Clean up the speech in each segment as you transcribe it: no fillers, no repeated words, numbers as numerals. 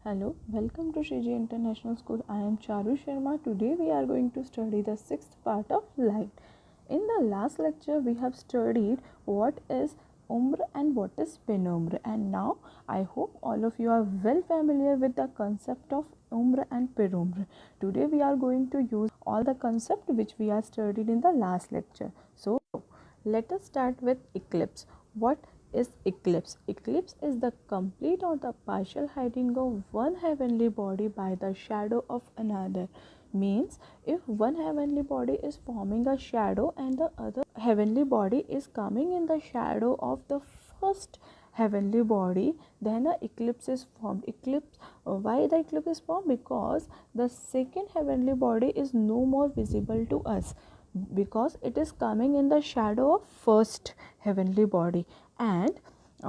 Hello, welcome to Shiji International School. I am Charu Sharma. Today we are going to study the sixth part of light. In the last lecture, we have studied what is umr and what is penumbra, and now I hope all of you are well familiar with the concept of umr and penumbra. Today we are going to use all the concept which we are studied in the last lecture. So let us start with eclipse. What is eclipse? Eclipse is the complete or the partial hiding of one heavenly body by the shadow of another. Means if one heavenly body is forming a shadow and the other heavenly body is coming in the shadow of the first heavenly body, then an eclipse is formed. Why the eclipse is formed? Because the second heavenly body is no more visible to us, because it is coming in the shadow of first heavenly body, and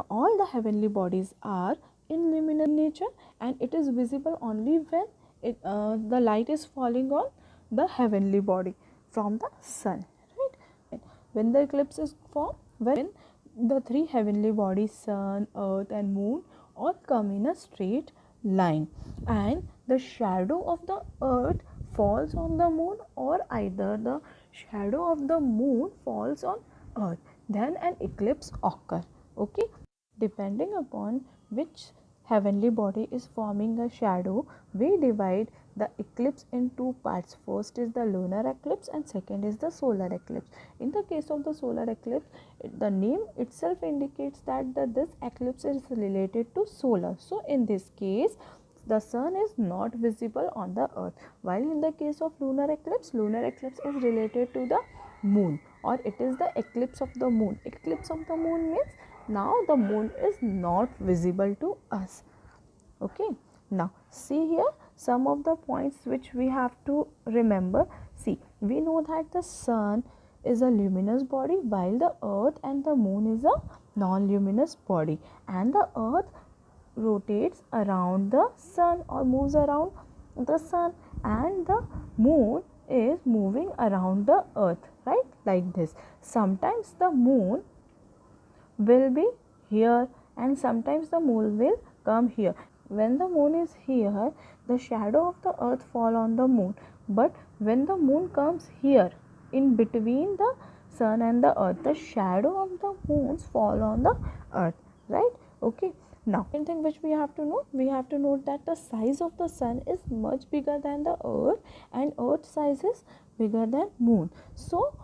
all the heavenly bodies are illuminous in nature, and it is visible only when the light is falling on the heavenly body from the sun, right? When the eclipse is formed, when the three heavenly bodies, sun, earth and moon, all come in a straight line, and the shadow of the earth falls on the moon, or either the shadow of the moon falls on earth, then an eclipse occur. Okay, depending upon which heavenly body is forming a shadow, we divide the eclipse in two parts. First is the lunar eclipse and second is the solar eclipse. In the case of the solar eclipse, the name itself indicates that this eclipse is related to solar. So in this case, the sun is not visible on the earth, while in the case of lunar eclipse is related to the moon, or it is the eclipse of the moon. Eclipse of the moon means now the moon is not visible to us. Okay, now see here some of the points which we have to remember. See, we know that the sun is a luminous body, while the earth and the moon is a non-luminous body, and the earth rotates around the sun or moves around the sun, and the moon is moving around the earth, right? Like this. Sometimes the moon will be here and sometimes the moon will come here. When the moon is here, the shadow of the earth fall on the moon, but when the moon comes here in between the sun and the earth, the shadow of the moons fall on the earth, right? Okay, now second thing which we have to note that the size of the sun is much bigger than the earth, and earth size is bigger than moon. So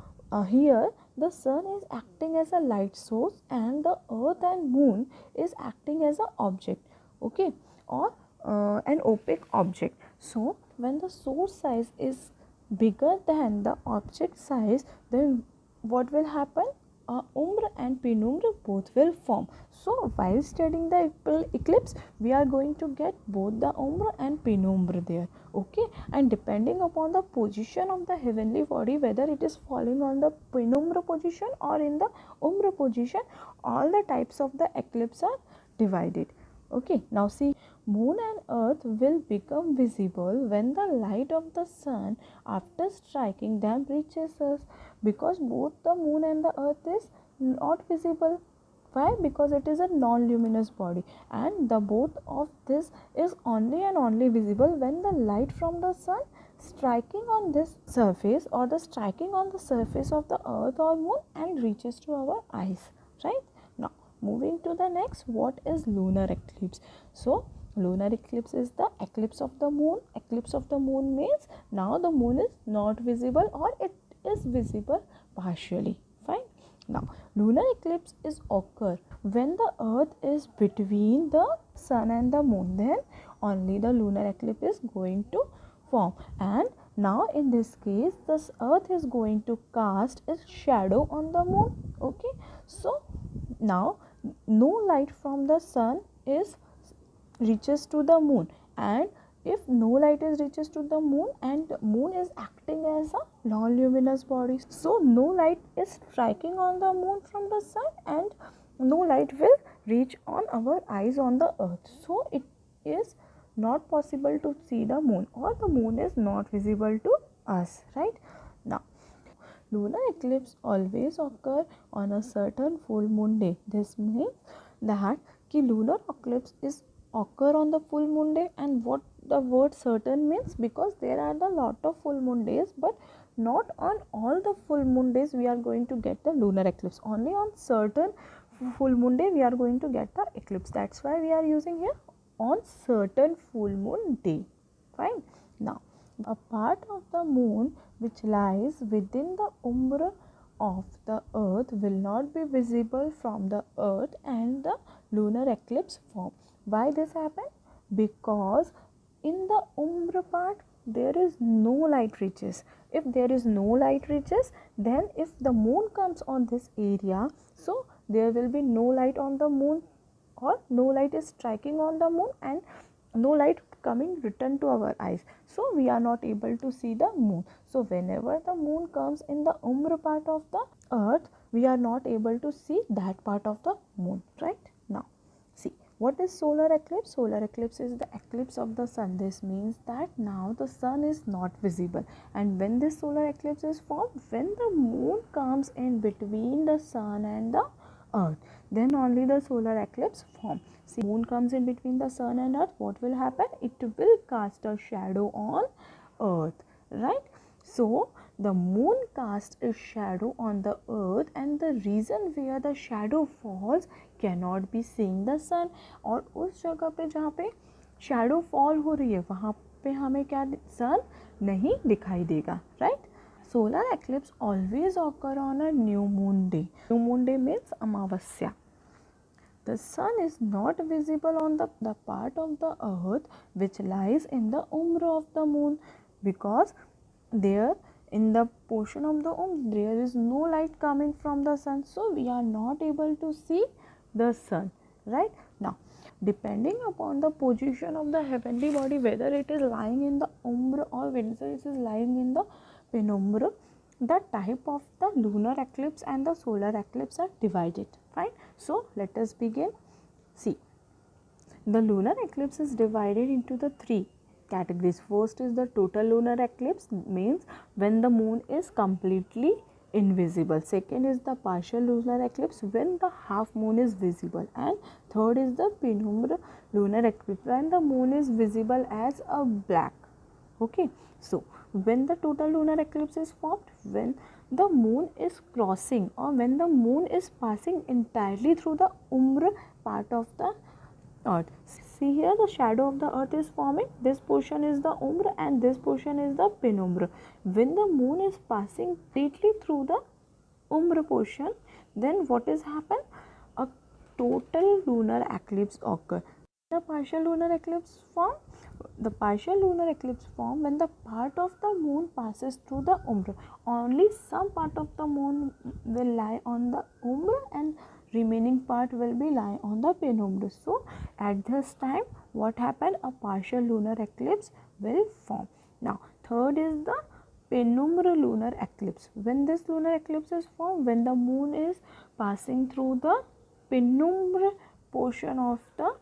here the sun is acting as a light source and the earth and moon is acting as an object, okay, or an opaque object. So when the source size is bigger than the object size, then what will happen? Umbra and penumbra both will form. So while studying the eclipse, we are going to get both the umbra and penumbra there. Okay, and depending upon the position of the heavenly body, whether it is falling on the penumbra position or in the umbra position, all the types of the eclipse are divided. Okay, now see, moon and earth will become visible when the light of the sun after striking them reaches us, because both the moon and the earth is not visible. Why? Because it is a non-luminous body, and the both of this is only and only visible when the light from the sun striking on this surface, or the striking on the surface of the earth or moon, and reaches to our eyes, right? Now moving to the next, what is lunar eclipse? So lunar eclipse is the eclipse of the moon. Eclipse of the moon means now the moon is not visible, or it is visible partially. Fine. Now lunar eclipse is occur when the earth is between the sun and the moon, then only the lunar eclipse is going to form. And now in this case, this earth is going to cast its shadow on the moon. Okay, so now no light from the sun is reaches to the moon, and if no light is reaches to the moon, and moon is acting as a non-luminous body, so no light is striking on the moon from the sun, and no light will reach on our eyes on the earth, so it is not possible to see the moon, or the moon is not visible to us, right? Now lunar eclipse always occur on a certain full moon day. This means that lunar eclipse is occur on the full moon day. And what the word certain means, because there are a lot of full moon days, but not on all the full moon days we are going to get the lunar eclipse. Only on certain full moon day we are going to get the eclipse. That's why we are using here on certain full moon day. Fine. Now, a part of the moon which lies within the umbra of the earth will not be visible from the earth and the lunar eclipse form. Why this happen? Because in the umbra part there is no light reaches. If there is no light reaches, then if the moon comes on this area, so there will be no light on the moon, or no light is striking on the moon and no light coming return to our eyes, so we are not able to see the moon. So whenever the moon comes in the umbra part of the earth, we are not able to see that part of the moon, right? Now see, what is solar eclipse? Solar eclipse is the eclipse of the sun. This means that now the sun is not visible. And when this solar eclipse is formed, when the moon comes in between the sun and the earth, then only the solar eclipse form. See, moon comes in between the sun and earth, what will happen? It will cast a shadow on earth, right? So the moon casts a shadow on the earth, and the region where the shadow falls cannot be seeing the sun. और उस जगह पे जहाँ पे shadow fall हो रही है, वहाँ पे हमें क्या sun नहीं दिखाई देगा, right? Solar eclipse always occur on a new moon day. New moon day means Amavasya. The sun is not visible on the part of the earth which lies in the umbra of the moon, because there in the portion of the there is no light coming from the sun, so we are not able to see the sun, right? Now, depending upon the position of the heavenly body, whether it is lying in the umbra or whether it is lying in the penumbra, the type of the lunar eclipse and the solar eclipse are divided. Fine. So let us begin. See, the lunar eclipse is divided into the three categories. First is the total lunar eclipse, means when the moon is completely invisible. Second is the partial lunar eclipse, when the half moon is visible. And third is the penumbra lunar eclipse, when the moon is visible as a black. Okay. So when the total lunar eclipse is formed, when the moon is crossing or when the moon is passing entirely through the umbra part of the earth. See here, the shadow of the earth is forming. This portion is the umbra and this portion is the penumbra. When the moon is passing completely through the umbra portion, then what is happen? A total lunar eclipse occur. The partial lunar eclipse form? The partial lunar eclipse form when the part of the moon passes through the umbra. Only some part of the moon will lie on the umbra and remaining part will be lie on the penumbra. So at this time, what happened? A partial lunar eclipse will form. Now third is the penumbra lunar eclipse. When this lunar eclipse is formed, when the moon is passing through the penumbra portion of the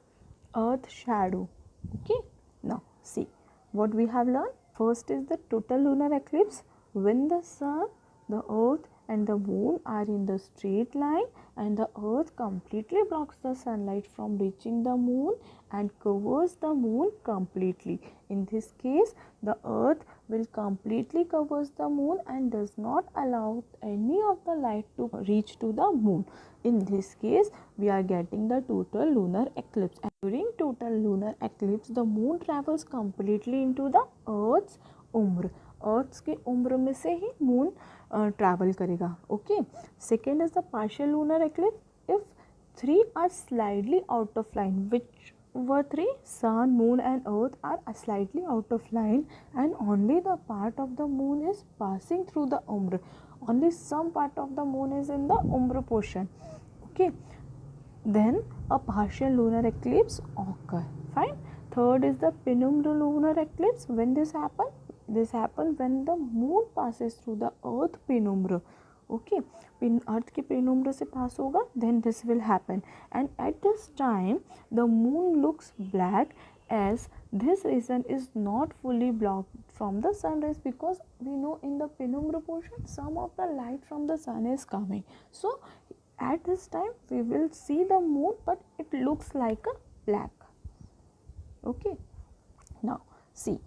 earth shadow. Okay. Now see what we have learned. First is the total lunar eclipse, when the sun, the earth and the moon are in the straight line and the earth completely blocks the sunlight from reaching the moon and covers the moon completely. In this case, the earth will completely covers the moon and does not allow any of the light to reach to the moon. In this case, we are getting the total lunar eclipse. And during total lunar eclipse, the moon travels completely into the earth's umbra. अर्थ के उम्र में से ही moon travel करेगा. Okay. Second is the partial lunar eclipse. If three are slightly out of line, which were three? Sun, moon and earth are slightly out of line and only the part of the moon is passing through the umbra. Only some part of the moon is in the umbra portion. Okay. Then a partial lunar eclipse occur. Fine. Third is the penumbra lunar eclipse. When this happen? This happens when the moon passes through the earth penumbra. Okay. अर्थ के penumbra से पास होगा, then this will happen. And at this time the moon looks black, as this region is not fully blocked from the sun rays, because we know in the penumbra portion some of the light from the sun is coming. So at this time we will see the moon, but it looks like a black. Okay, now see,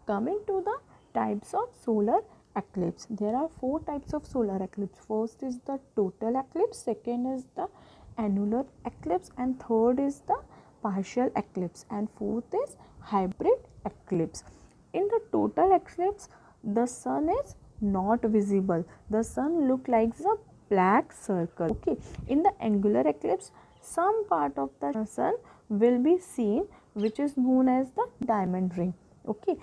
coming to the types of solar eclipse, there are 4 types of solar eclipse. First is the total eclipse, second is the annular eclipse, and third is the partial eclipse, and fourth is hybrid eclipse. In the total eclipse, the sun is not visible. The sun look like a black circle. Okay, in the angular eclipse, some part of the sun will be seen, which is known as the diamond ring. Okay,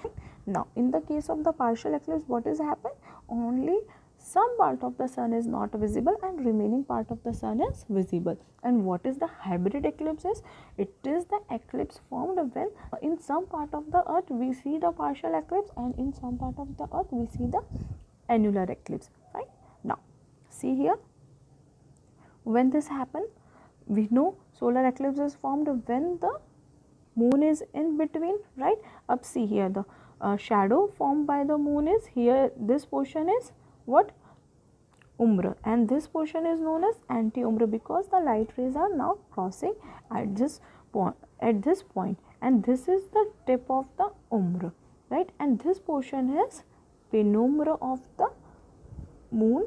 now in the case of the partial eclipse, what is happen? Only some part of the sun is not visible and remaining part of the sun is visible. And what is the hybrid eclipse is? It is the eclipse formed when in some part of the earth we see the partial eclipse and in some part of the earth we see the annular eclipse. Right, now see here, when this happen, we know solar eclipse is formed when the moon is in between, right? Up see here, the shadow formed by the moon is here, this portion is what? Umbra, and this portion is known as anti-umbra because the light rays are now crossing at this point, and this is the tip of the umbra, right? And this portion is penumbra of the moon.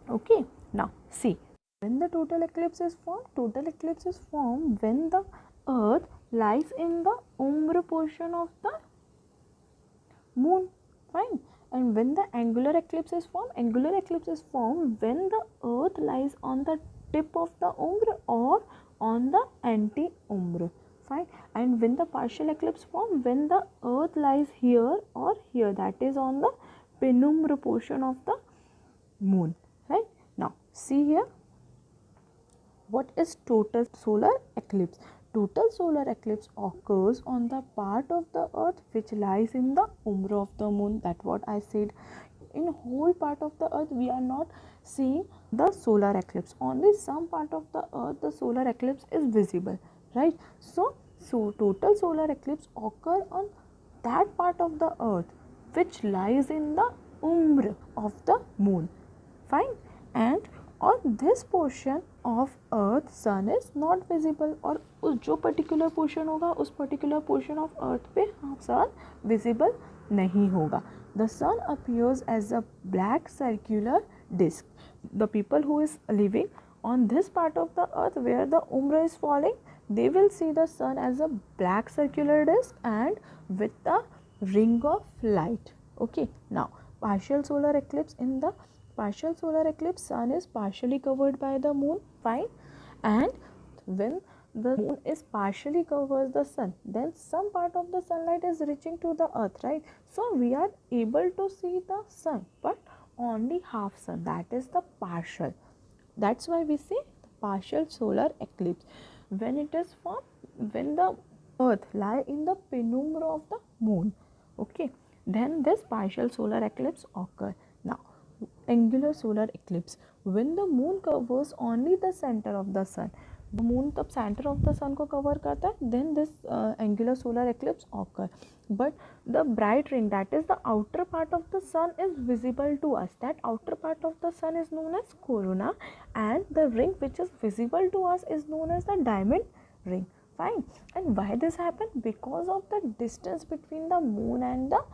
Okay, now see, when the total eclipse is formed, total eclipse is formed when the earth lies in the umbra portion of the moon. Fine. And when the angular eclipse is formed, angular eclipse is formed when the earth lies on the tip of the umbra or on the anti-umbra. Fine. And when the partial eclipse formed, when the earth lies here or here, that is on the penumbra portion of the moon. Right. Now see here, what is total solar eclipse? Total solar eclipse occurs on the part of the earth which lies in the umbra of the moon. That's what I said. In whole part of the earth we are not seeing the solar eclipse. Only some part of the earth the solar eclipse is visible, right? So total solar eclipse occur on that part of the earth which lies in the umbra of the moon. Fine. And on this portion of earth sun is not visible, और उस जो particular portion होगा उस particular portion of earth पे sun visible नहीं होगा. The sun appears as a black circular disc. The people who is living on this part of the earth where the umbra is falling, they will see the sun as a black circular disc and with a ring of light. Okay, now partial solar eclipse. In the partial solar eclipse, sun is partially covered by the moon. Fine. And when the moon is partially covers the sun, then some part of the sunlight is reaching to the earth, right? So we are able to see the sun, but only half sun, that is the partial. That's why we say partial solar eclipse. When it is formed, when the earth lie in the penumbra of the moon, okay, then this partial solar eclipse occur. Now angular solar eclipse, when the moon covers only the center of the sun, the moon तब center of the sun को cover करता है, then this angular solar eclipse occur. But the bright ring, that is the outer part of the sun, is visible to us. That outer part of the sun is known as corona, and the ring which is visible to us is known as the diamond ring. Fine. And why this happened? Because of the distance between the moon and the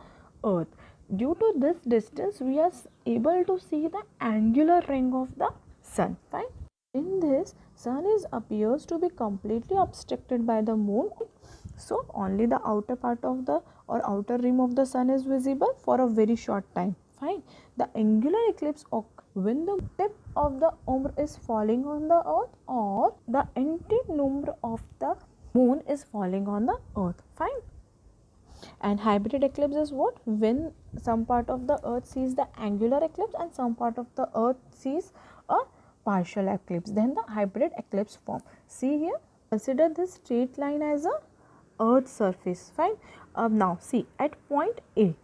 earth. Due to this distance, we are able to see the angular ring of the sun. Fine. In this, sun appears to be completely obstructed by the moon. So only the outer part of the outer rim of the sun is visible for a very short time. Fine. The angular eclipse occurs when the tip of the umbra is falling on the earth or the anti-umbra of the moon is falling on the earth. Fine. And hybrid eclipse is what? When some part of the earth sees the angular eclipse and some part of the earth sees a partial eclipse, then the hybrid eclipse form. See here, consider this straight line as a earth surface. Fine. Now see, at point A,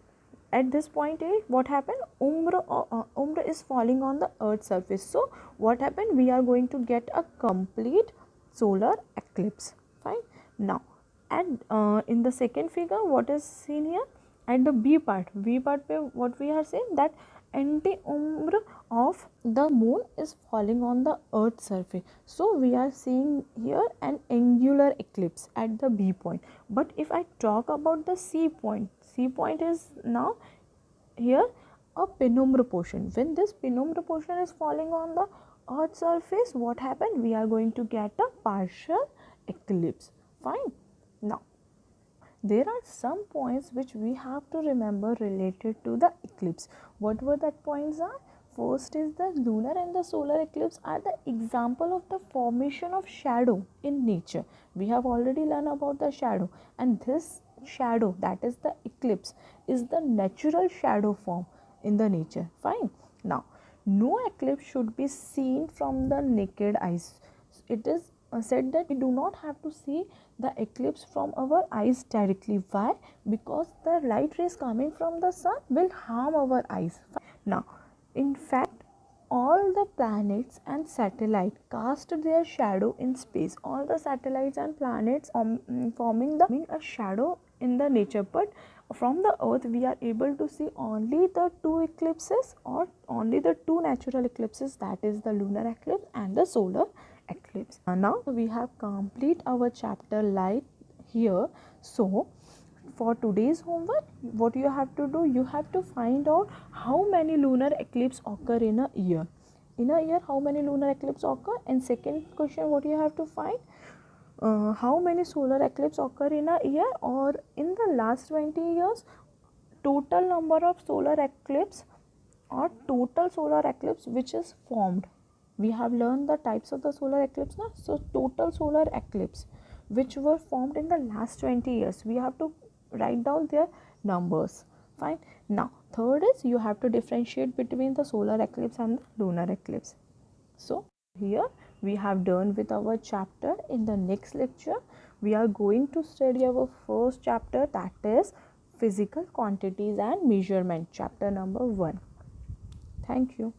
at this point A, what happened? Umbra is falling on the earth surface. So what happened? We are going to get a complete solar eclipse. Fine. Now and in the second figure, what is seen here? At the B part pe what we are saying, that anti-umbre of the moon is falling on the earth's surface. So we are seeing here an angular eclipse at the B point. But if I talk about the C point is now here a penumbra portion. When this penumbra portion is falling on the earth's surface, what happened? We are going to get a partial eclipse. Fine. Now there are some points which we have to remember related to the eclipse. What were that points are? First is the lunar and the solar eclipse are the example of the formation of shadow in nature. We have already learned about the shadow, and this shadow, that is the eclipse, is the natural shadow form in the nature. Fine. Now no eclipse should be seen from the naked eyes. It is said that we do not have to see the eclipse from our eyes directly. Why? Because the light rays coming from the sun will harm our eyes. Now in fact, all the planets and satellites cast their shadow in space. All the satellites and planets forming a shadow in the nature, but from the earth we are able to see only the two eclipses, or only the two natural eclipses, that is the lunar eclipse and the solar eclipse. Now we have complete our chapter light here. So for today's homework, what you have to do, you have to find out how many lunar eclipse occur in a year. In a year, how many lunar eclipse occur? And second question, what you have to find, how many solar eclipse occur in a year, or in the last 20 years total number of solar eclipse or total solar eclipse which is formed. We have learned the types of the solar eclipse now. So total solar eclipse which were formed in the last 20 years, we have to write down their numbers. Fine. Now third is you have to differentiate between the solar eclipse and the lunar eclipse. So here we have done with our chapter. In the next lecture we are going to study our first chapter, that is physical quantities and measurement, chapter number 1. Thank you.